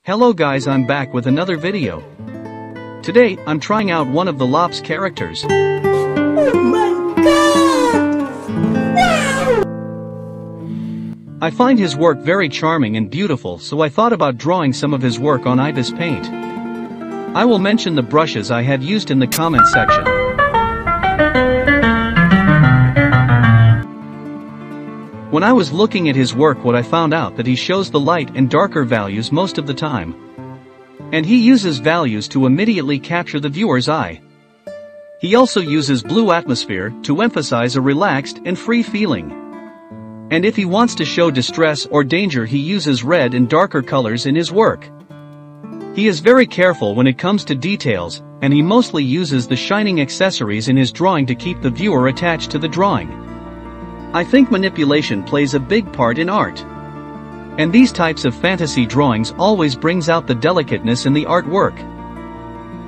Hello guys, I'm back with another video. Today, I'm trying out one of the Lops characters. Oh my god! Wow! I find his work very charming and beautiful, so I thought about drawing some of his work on Ibis Paint. I will mention the brushes I had used in the comment section. When I was looking at his work, what I found out that he shows the light and darker values most of the time. And he uses values to immediately capture the viewer's eye. He also uses blue atmosphere to emphasize a relaxed and free feeling. And if he wants to show distress or danger, he uses red and darker colors in his work. He is very careful when it comes to details, and he mostly uses the shining accessories in his drawing to keep the viewer attached to the drawing. I think manipulation plays a big part in art. And these types of fantasy drawings always brings out the delicateness in the artwork.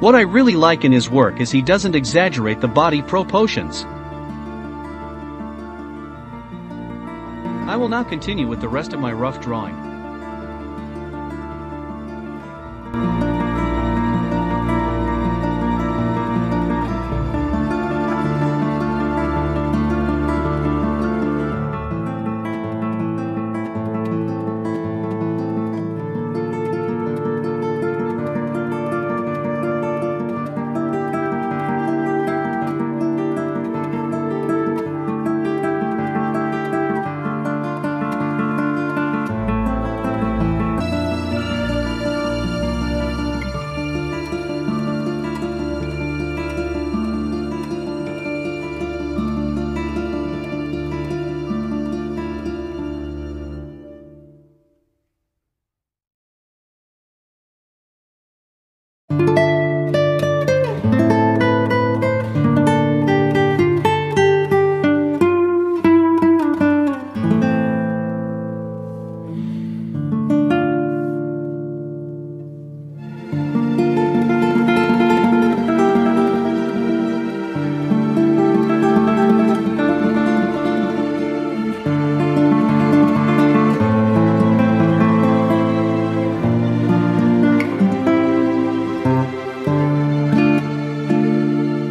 What I really like in his work is he doesn't exaggerate the body proportions. I will now continue with the rest of my rough drawing.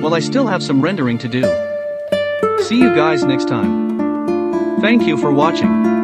Well, I still have some rendering to do. See you guys next time. Thank you for watching.